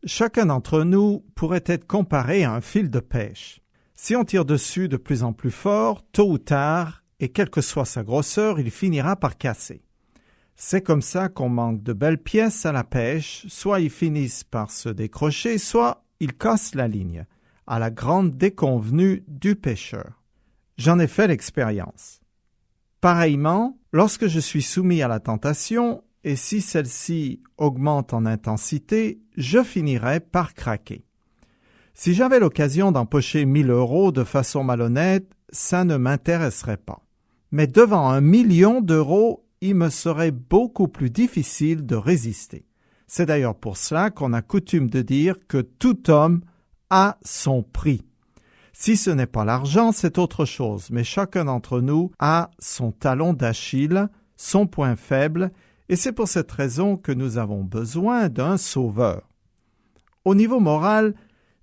Chacun d'entre nous pourrait être comparé à un fil de pêche. Si on tire dessus de plus en plus fort, tôt ou tard, et quelle que soit sa grosseur, il finira par casser. C'est comme ça qu'on manque de belles pièces à la pêche, soit ils finissent par se décrocher, soit ils cassent la ligne, à la grande déconvenue du pêcheur. J'en ai fait l'expérience. Pareillement, lorsque je suis soumis à la tentation, et si celle-ci augmente en intensité, je finirai par craquer. Si j'avais l'occasion d'empocher 1 000 € de façon malhonnête, ça ne m'intéresserait pas. Mais devant 1 million d'euros, il me serait beaucoup plus difficile de résister. C'est d'ailleurs pour cela qu'on a coutume de dire que tout homme a son prix. Si ce n'est pas l'argent, c'est autre chose, mais chacun d'entre nous a son talon d'Achille, son point faible, et c'est pour cette raison que nous avons besoin d'un sauveur. Au niveau moral,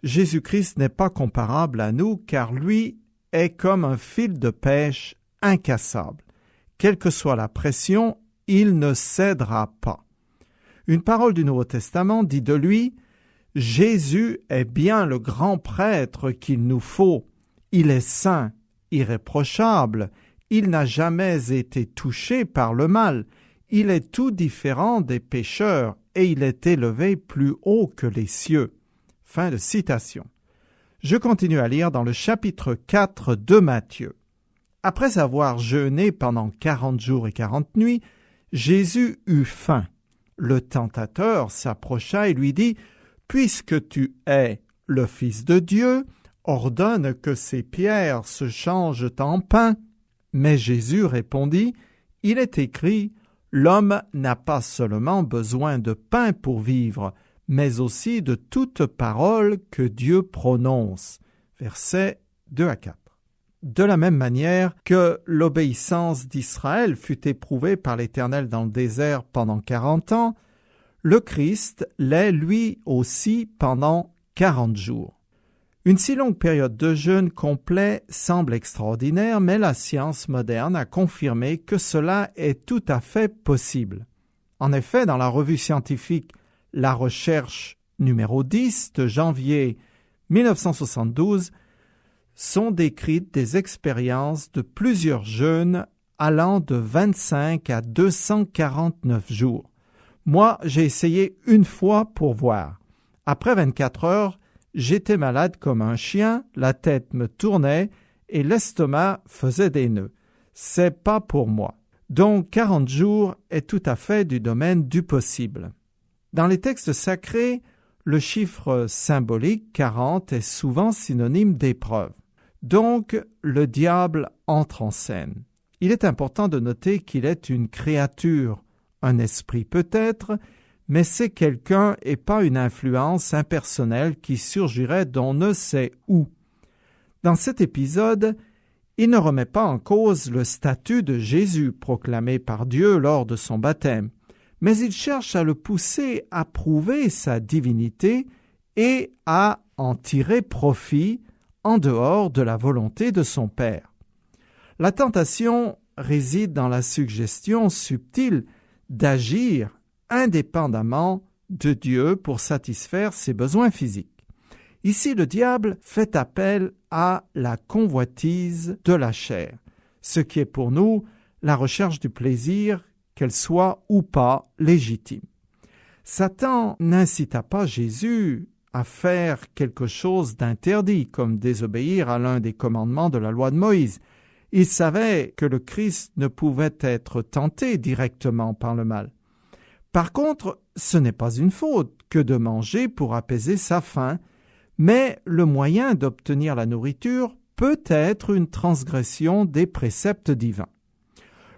Jésus-Christ n'est pas comparable à nous, car lui est comme un fil de pêche incassable. Quelle que soit la pression, il ne cédera pas. Une parole du Nouveau Testament dit de lui « Jésus est bien le grand prêtre qu'il nous faut. Il est saint, irréprochable, il n'a jamais été touché par le mal. Il est tout différent des pécheurs et il est élevé plus haut que les cieux. » Fin de citation. Je continue à lire dans le chapitre 4 de Matthieu. Après avoir jeûné pendant 40 jours et 40 nuits, Jésus eut faim. Le tentateur s'approcha et lui dit « Puisque tu es le Fils de Dieu, ordonne que ces pierres se changent en pain. » Mais Jésus répondit « Il est écrit, l'homme n'a pas seulement besoin de pain pour vivre, mais aussi de toute parole que Dieu prononce. » Versets 2 à 4. De la même manière que l'obéissance d'Israël fut éprouvée par l'Éternel dans le désert pendant 40 ans, le Christ l'est lui aussi pendant 40 jours. Une si longue période de jeûne complet semble extraordinaire, mais la science moderne a confirmé que cela est tout à fait possible. En effet, dans la revue scientifique La Recherche numéro 10 de janvier 1972, sont décrites des expériences de plusieurs jeûnes allant de 25 à 249 jours. Moi, j'ai essayé une fois pour voir. Après 24 heures, j'étais malade comme un chien, la tête me tournait et l'estomac faisait des nœuds. C'est pas pour moi. Donc 40 jours est tout à fait du domaine du possible. Dans les textes sacrés, le chiffre symbolique 40 est souvent synonyme d'épreuve. Donc, le diable entre en scène. Il est important de noter qu'il est une créature, un esprit peut-être, mais c'est quelqu'un et pas une influence impersonnelle qui surgirait d'on ne sait où. Dans cet épisode, il ne remet pas en cause le statut de Jésus proclamé par Dieu lors de son baptême, mais il cherche à le pousser à prouver sa divinité et à en tirer profit en dehors de la volonté de son Père. La tentation réside dans la suggestion subtile d'agir indépendamment de Dieu pour satisfaire ses besoins physiques. Ici, le diable fait appel à la convoitise de la chair, ce qui est pour nous la recherche du plaisir, qu'elle soit ou pas légitime. Satan n'incita pas Jésus à faire quelque chose d'interdit, comme désobéir à l'un des commandements de la loi de Moïse. Il savait que le Christ ne pouvait être tenté directement par le mal. Par contre, ce n'est pas une faute que de manger pour apaiser sa faim, mais le moyen d'obtenir la nourriture peut être une transgression des préceptes divins.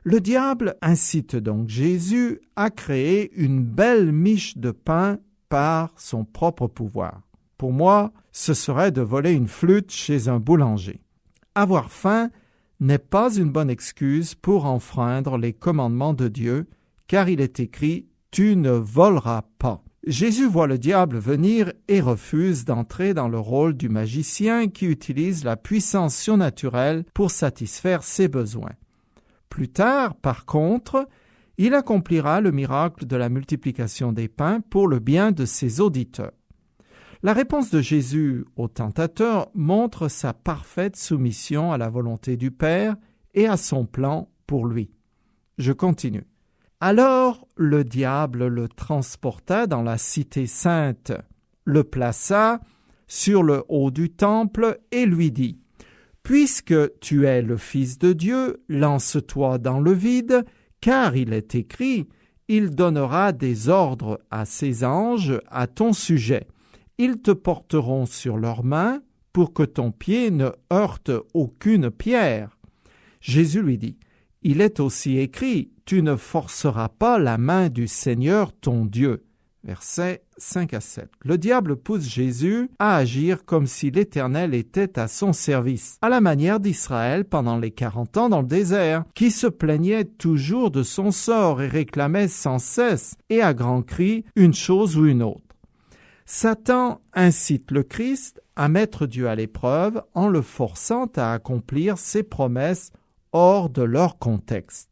Le diable incite donc Jésus à créer une belle miche de pain par son propre pouvoir. Pour moi, ce serait de voler une flûte chez un boulanger. Avoir faim n'est pas une bonne excuse pour enfreindre les commandements de Dieu, car il est écrit « Tu ne voleras pas ». Jésus voit le diable venir et refuse d'entrer dans le rôle du magicien qui utilise la puissance surnaturelle pour satisfaire ses besoins. Plus tard, par contre, il accomplira le miracle de la multiplication des pains pour le bien de ses auditeurs. La réponse de Jésus au tentateur montre sa parfaite soumission à la volonté du Père et à son plan pour lui. Je continue. Alors le diable le transporta dans la cité sainte, le plaça sur le haut du temple et lui dit : « Puisque tu es le Fils de Dieu, lance-toi dans le vide, car il est écrit : il donnera des ordres à ses anges à ton sujet. Ils te porteront sur leurs mains pour que ton pied ne heurte aucune pierre. » Jésus lui dit : « Il est aussi écrit : tu ne forceras pas la main du Seigneur ton Dieu. » Versets 5 à 7. Le diable pousse Jésus à agir comme si l'Éternel était à son service, à la manière d'Israël pendant les 40 ans dans le désert, qui se plaignait toujours de son sort et réclamait sans cesse et à grands cris une chose ou une autre. Satan incite le Christ à mettre Dieu à l'épreuve en le forçant à accomplir ses promesses hors de leur contexte.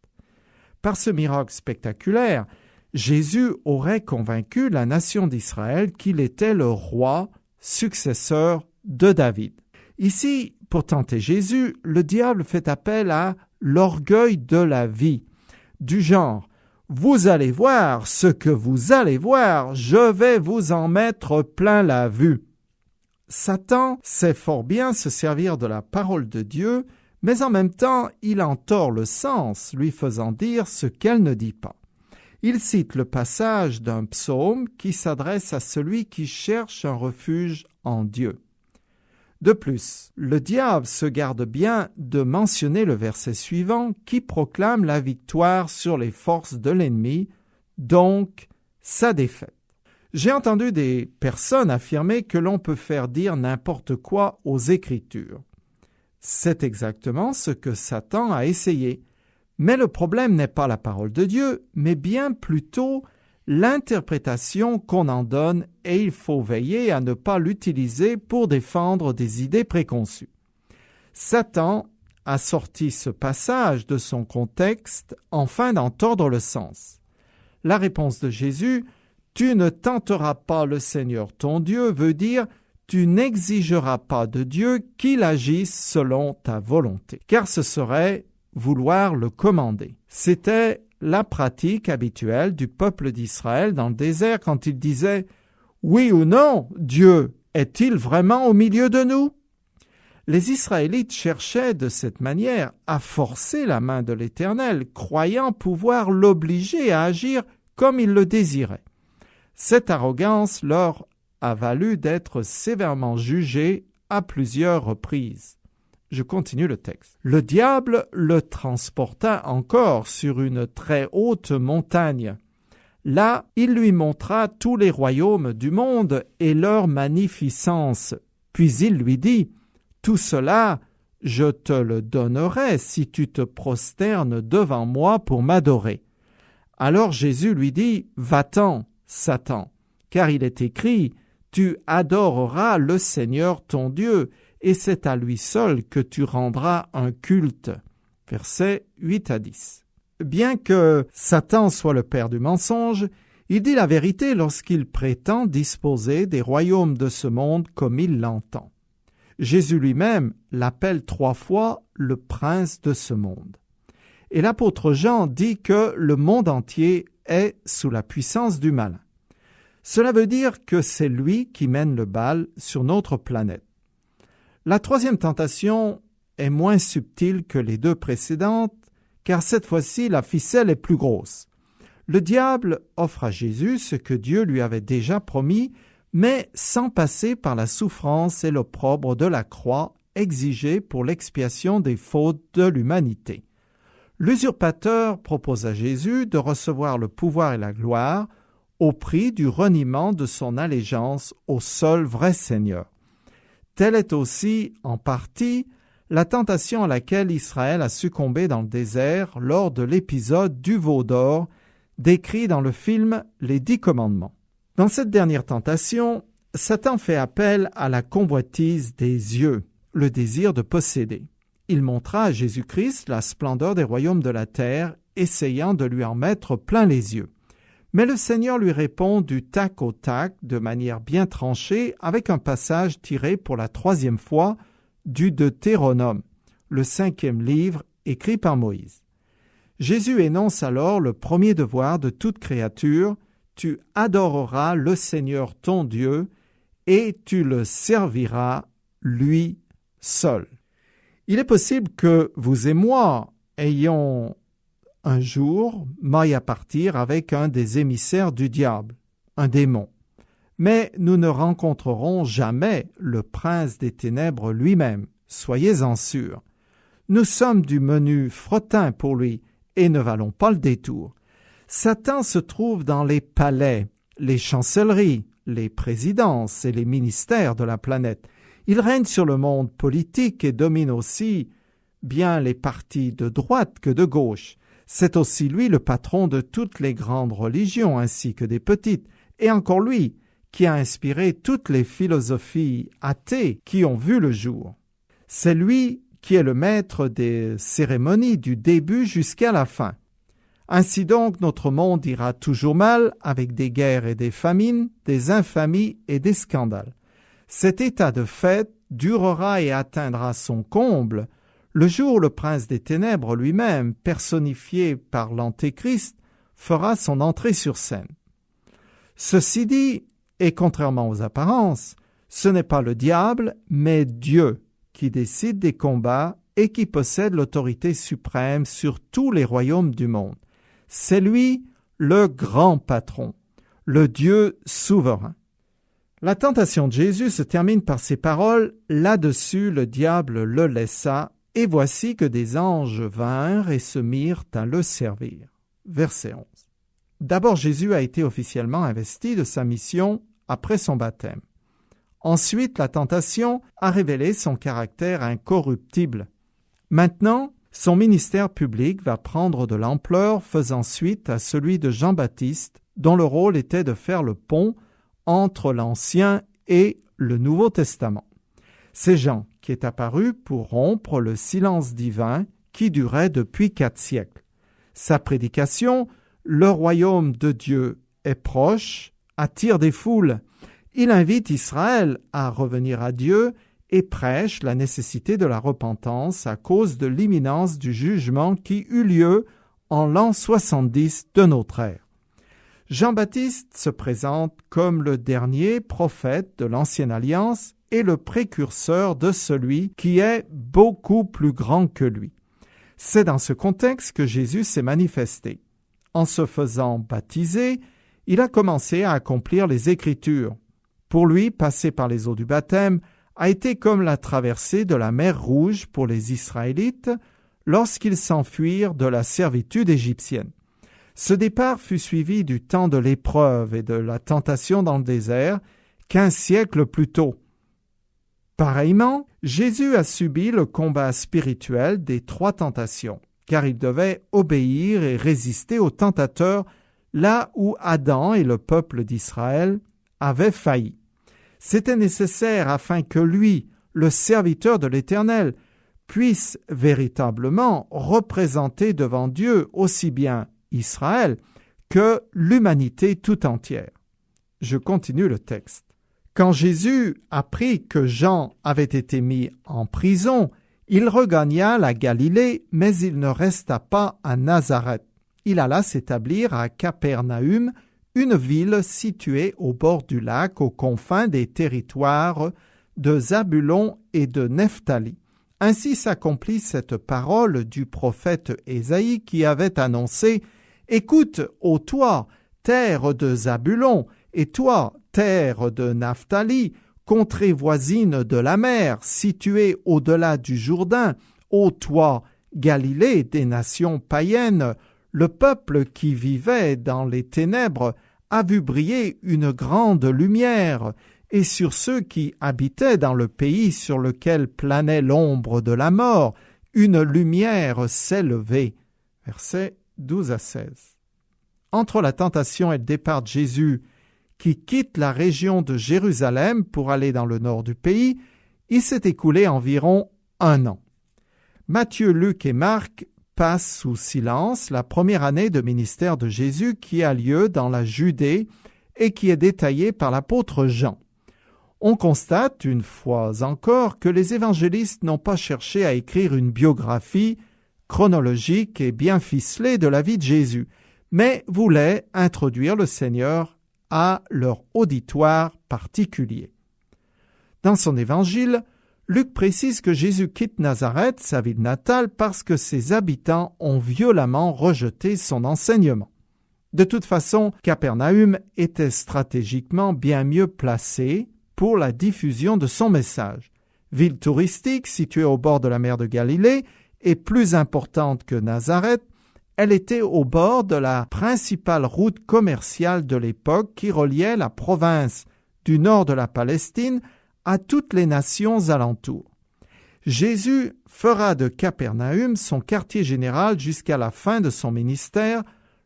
Par ce miracle spectaculaire, Jésus aurait convaincu la nation d'Israël qu'il était le roi successeur de David. Ici, pour tenter Jésus, le diable fait appel à l'orgueil de la vie, du genre « Vous allez voir ce que vous allez voir, je vais vous en mettre plein la vue. » Satan sait fort bien se servir de la parole de Dieu, mais en même temps, il en tord le sens, lui faisant dire ce qu'elle ne dit pas. Il cite le passage d'un psaume qui s'adresse à celui qui cherche un refuge en Dieu. De plus, le diable se garde bien de mentionner le verset suivant qui proclame la victoire sur les forces de l'ennemi, donc sa défaite. J'ai entendu des personnes affirmer que l'on peut faire dire n'importe quoi aux Écritures. C'est exactement ce que Satan a essayé. Mais le problème n'est pas la parole de Dieu, mais bien plutôt l'interprétation qu'on en donne, et il faut veiller à ne pas l'utiliser pour défendre des idées préconçues. Satan a sorti ce passage de son contexte afin d'en tordre le sens. La réponse de Jésus « Tu ne tenteras pas le Seigneur ton Dieu » veut dire « Tu n'exigeras pas de Dieu qu'il agisse selon ta volonté », car ce serait vouloir le commander. C'était la pratique habituelle du peuple d'Israël dans le désert quand il disait « Oui ou non, Dieu est-il vraiment au milieu de nous ?» Les Israélites cherchaient de cette manière à forcer la main de l'Éternel, croyant pouvoir l'obliger à agir comme il le désirait. Cette arrogance leur a valu d'être sévèrement jugés à plusieurs reprises. Je continue le texte. Le diable le transporta encore sur une très haute montagne. Là, il lui montra tous les royaumes du monde et leur magnificence. Puis il lui dit : « Tout cela, je te le donnerai si tu te prosternes devant moi pour m'adorer. » Alors Jésus lui dit : « Va-t'en, Satan, car il est écrit : tu adoreras le Seigneur ton Dieu, et c'est à lui seul que tu rendras un culte. » Versets 8 à 10. Bien que Satan soit le père du mensonge, il dit la vérité lorsqu'il prétend disposer des royaumes de ce monde comme il l'entend. Jésus lui-même l'appelle 3 fois le prince de ce monde. Et l'apôtre Jean dit que le monde entier est sous la puissance du malin. Cela veut dire que c'est lui qui mène le bal sur notre planète. La 3e tentation est moins subtile que les 2 précédentes, car cette fois-ci, la ficelle est plus grosse. Le diable offre à Jésus ce que Dieu lui avait déjà promis, mais sans passer par la souffrance et l'opprobre de la croix exigée pour l'expiation des fautes de l'humanité. L'usurpateur propose à Jésus de recevoir le pouvoir et la gloire au prix du reniement de son allégeance au seul vrai Seigneur. Telle est aussi, en partie, la tentation à laquelle Israël a succombé dans le désert lors de l'épisode du veau d'or décrit dans le film Les 10 commandements. Dans cette dernière tentation, Satan fait appel à la convoitise des yeux, le désir de posséder. Il montra à Jésus-Christ la splendeur des royaumes de la terre, essayant de lui en mettre plein les yeux. Mais le Seigneur lui répond du tac au tac, de manière bien tranchée, avec un passage tiré pour la 3e fois du Deutéronome, le 5e livre écrit par Moïse. Jésus énonce alors le premier devoir de toute créature: tu adoreras le Seigneur ton Dieu et tu le serviras lui seul. Il est possible que vous et moi ayons un jour maille à partir avec un des émissaires du diable, un démon. Mais nous ne rencontrerons jamais le prince des ténèbres lui-même, soyez-en sûrs. Nous sommes du menu fretin pour lui et ne valons pas le détour. Satan se trouve dans les palais, les chancelleries, les présidences et les ministères de la planète. Il règne sur le monde politique et domine aussi bien les partis de droite que de gauche. C'est aussi lui le patron de toutes les grandes religions ainsi que des petites, et encore lui qui a inspiré toutes les philosophies athées qui ont vu le jour. C'est lui qui est le maître des cérémonies du début jusqu'à la fin. Ainsi donc, notre monde ira toujours mal avec des guerres et des famines, des infamies et des scandales. Cet état de fait durera et atteindra son comble le jour où le prince des ténèbres lui-même, personnifié par l'Antéchrist, fera son entrée sur scène. Ceci dit, et contrairement aux apparences, ce n'est pas le diable, mais Dieu qui décide des combats et qui possède l'autorité suprême sur tous les royaumes du monde. C'est lui le grand patron, le Dieu souverain. La tentation de Jésus se termine par ces paroles: « Là-dessus, le diable le laissa, et voici que des anges vinrent et se mirent à le servir. » Verset 11. D'abord, Jésus a été officiellement investi de sa mission après son baptême. Ensuite, la tentation a révélé son caractère incorruptible. Maintenant, son ministère public va prendre de l'ampleur, faisant suite à celui de Jean-Baptiste, dont le rôle était de faire le pont entre l'Ancien et le Nouveau Testament. C'est Jean qui est apparu pour rompre le silence divin qui durait depuis 4 siècles. Sa prédication, « Le royaume de Dieu est proche », attire des foules. Il invite Israël à revenir à Dieu et prêche la nécessité de la repentance à cause de l'imminence du jugement qui eut lieu en l'an 70 de notre ère. Jean-Baptiste se présente comme le dernier prophète de l'Ancienne Alliance et le précurseur de celui qui est beaucoup plus grand que lui. C'est dans ce contexte que Jésus s'est manifesté. En se faisant baptiser, il a commencé à accomplir les Écritures. Pour lui, passer par les eaux du baptême a été comme la traversée de la mer Rouge pour les Israélites lorsqu'ils s'enfuirent de la servitude égyptienne. Ce départ fut suivi du temps de l'épreuve et de la tentation dans le désert 15 siècles plus tôt. Pareillement, Jésus a subi le combat spirituel des 3 tentations, car il devait obéir et résister aux tentateurs là où Adam et le peuple d'Israël avaient failli. C'était nécessaire afin que lui, le serviteur de l'Éternel, puisse véritablement représenter devant Dieu aussi bien Israël que l'humanité tout entière. Je continue le texte. Quand Jésus apprit que Jean avait été mis en prison, il regagna la Galilée, mais il ne resta pas à Nazareth. Il alla s'établir à Capernaum, une ville située au bord du lac, aux confins des territoires de Zabulon et de Nephtali. Ainsi s'accomplit cette parole du prophète Ésaïe qui avait annoncé « Écoute, ô toi, terre de Zabulon, et toi, terre de Nephtali, contrée voisine de la mer, située au-delà du Jourdain, ô toi, Galilée des nations païennes, le peuple qui vivait dans les ténèbres a vu briller une grande lumière, et sur ceux qui habitaient dans le pays sur lequel planait l'ombre de la mort, une lumière s'est levée. » Versets 12 à 16. Entre la tentation et le départ de Jésus, qui quitte la région de Jérusalem pour aller dans le nord du pays, il s'est écoulé environ 1 an. Matthieu, Luc et Marc passe sous silence la première année de ministère de Jésus qui a lieu dans la Judée et qui est détaillée par l'apôtre Jean. On constate, une fois encore, que les évangélistes n'ont pas cherché à écrire une biographie chronologique et bien ficelée de la vie de Jésus, mais voulaient introduire le Seigneur à leur auditoire particulier. Dans son évangile, Luc précise que Jésus quitte Nazareth, sa ville natale, parce que ses habitants ont violemment rejeté son enseignement. De toute façon, Capernaüm était stratégiquement bien mieux placé pour la diffusion de son message. Ville touristique située au bord de la mer de Galilée et plus importante que Nazareth, elle était au bord de la principale route commerciale de l'époque qui reliait la province du nord de la Palestine à toutes les nations alentours. Jésus fera de Capernaüm son quartier général jusqu'à la fin de son ministère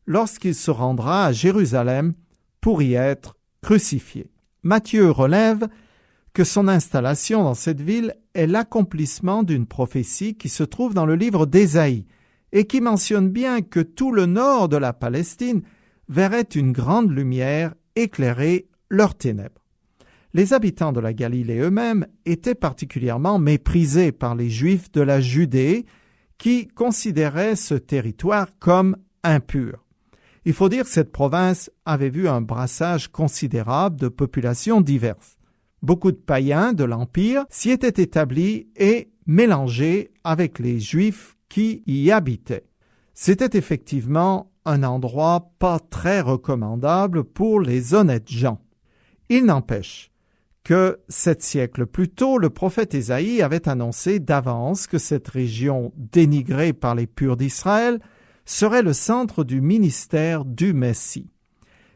lorsqu'il se rendra à Jérusalem pour y être crucifié. Matthieu relève que son installation dans cette ville est l'accomplissement d'une prophétie qui se trouve dans le livre d'Ésaïe et qui mentionne bien que tout le nord de la Palestine verrait une grande lumière éclairer leurs ténèbres. Les habitants de la Galilée eux-mêmes étaient particulièrement méprisés par les Juifs de la Judée qui considéraient ce territoire comme impur. Il faut dire que cette province avait vu un brassage considérable de populations diverses. Beaucoup de païens de l'Empire s'y étaient établis et mélangés avec les Juifs qui y habitaient. C'était effectivement un endroit pas très recommandable pour les honnêtes gens. Il n'empêche que 7 siècles plus tôt, le prophète Ésaïe avait annoncé d'avance que cette région dénigrée par les purs d'Israël serait le centre du ministère du Messie.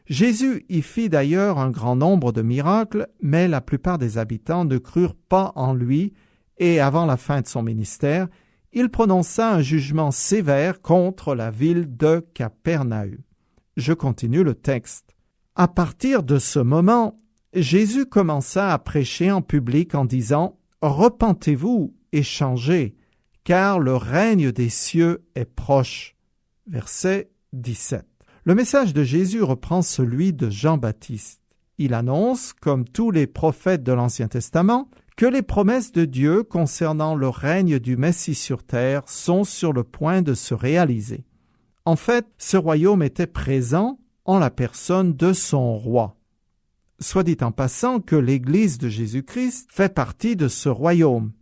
Jésus y fit d'ailleurs un grand nombre de miracles, mais la plupart des habitants ne crurent pas en lui et avant la fin de son ministère, il prononça un jugement sévère contre la ville de Capernaüm. Je continue le texte. À partir de ce moment, Jésus commença à prêcher en public en disant « Repentez-vous et changez, car le règne des cieux est proche. » Verset 17. Le message de Jésus reprend celui de Jean-Baptiste. Il annonce, comme tous les prophètes de l'Ancien Testament, que les promesses de Dieu concernant le règne du Messie sur terre sont sur le point de se réaliser. En fait, ce royaume était présent en la personne de son roi. Soit dit en passant que l'Église de Jésus-Christ fait partie de ce royaume.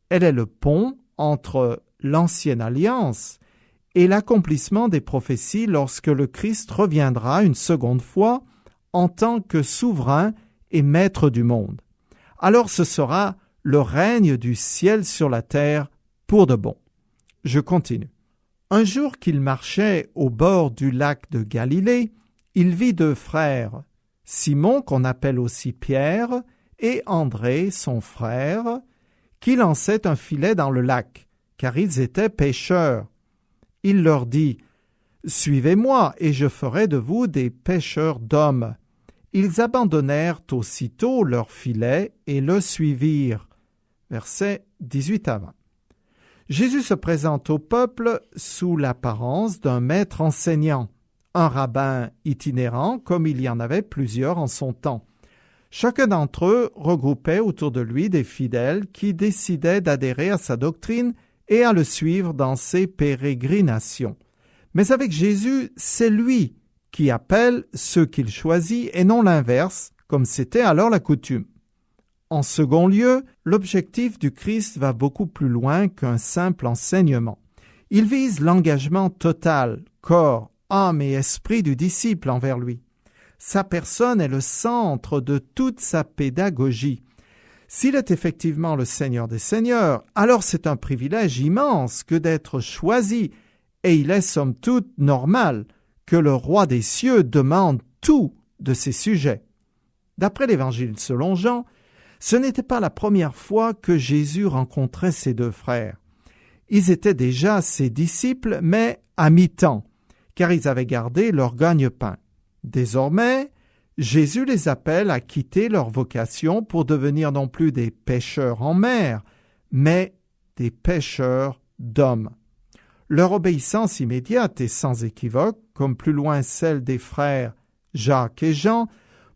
Elle est le pont entre l'Ancienne Alliance et l'accomplissement des prophéties lorsque le Christ reviendra une seconde fois en tant que souverain et maître du monde. Alors ce sera le règne du ciel sur la terre pour de bon. Je continue. Un jour qu'il marchait au bord du lac de Galilée, il vit 2 frères, Simon, qu'on appelle aussi Pierre, et André, son frère, qui lançaient un filet dans le lac, car ils étaient pêcheurs. Il leur dit « Suivez-moi, et je ferai de vous des pêcheurs d'hommes. » Ils abandonnèrent aussitôt leur filet et le suivirent. Versets 18 à 20. Jésus se présente au peuple sous l'apparence d'un maître enseignant, un rabbin itinérant comme il y en avait plusieurs en son temps. Chacun d'entre eux regroupait autour de lui des fidèles qui décidaient d'adhérer à sa doctrine et à le suivre dans ses pérégrinations. Mais avec Jésus, c'est lui qui appelle ceux qu'il choisit et non l'inverse, comme c'était alors la coutume. En second lieu, l'objectif du Christ va beaucoup plus loin qu'un simple enseignement. Il vise l'engagement total, corps, âme et esprit du disciple envers lui. Sa personne est le centre de toute sa pédagogie. S'il est effectivement le Seigneur des Seigneurs, alors c'est un privilège immense que d'être choisi, et il est somme toute normal que le roi des cieux demande tout de ses sujets. D'après l'Évangile selon Jean, ce n'était pas la première fois que Jésus rencontrait ses 2 frères. Ils étaient déjà ses disciples, mais à mi-temps, car ils avaient gardé leur gagne-pain. Désormais, Jésus les appelle à quitter leur vocation pour devenir non plus des pêcheurs en mer, mais des pêcheurs d'hommes. Leur obéissance immédiate et sans équivoque, comme plus loin celle des frères Jacques et Jean,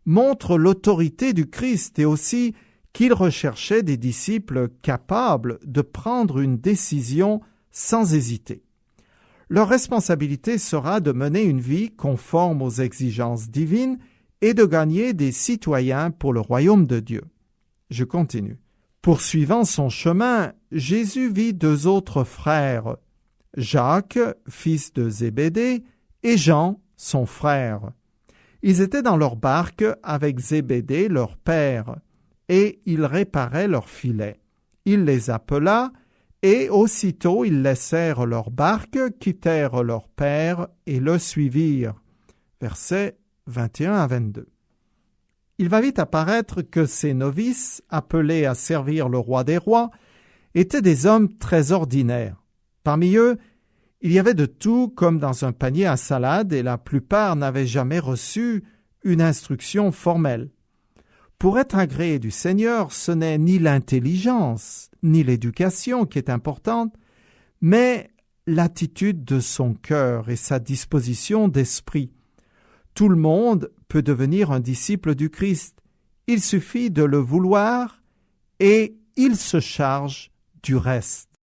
montre l'autorité du Christ et aussi qu'il recherchait des disciples capables de prendre une décision sans hésiter. Leur responsabilité sera de mener une vie conforme aux exigences divines et de gagner des citoyens pour le royaume de Dieu. Je continue. Poursuivant son chemin, Jésus vit deux autres frères, Jacques, fils de Zébédée, et Jean, son frère. Ils étaient dans leur barque avec Zébédée, leur père, et ils réparaient leurs filets. Il les appela, et aussitôt ils laissèrent leur barque, quittèrent leur père et le suivirent. Versets 21 à 22. Il va vite apparaître que ces novices, appelés à servir le roi des rois, étaient des hommes très ordinaires. Parmi eux, il y avait de tout comme dans un panier à salade et la plupart n'avaient jamais reçu une instruction formelle. Pour être agréé du Seigneur, ce n'est ni l'intelligence, ni l'éducation qui est importante, mais l'attitude de son cœur et sa disposition d'esprit. Tout le monde peut devenir un disciple du Christ. Il suffit de le vouloir et il se charge du reste.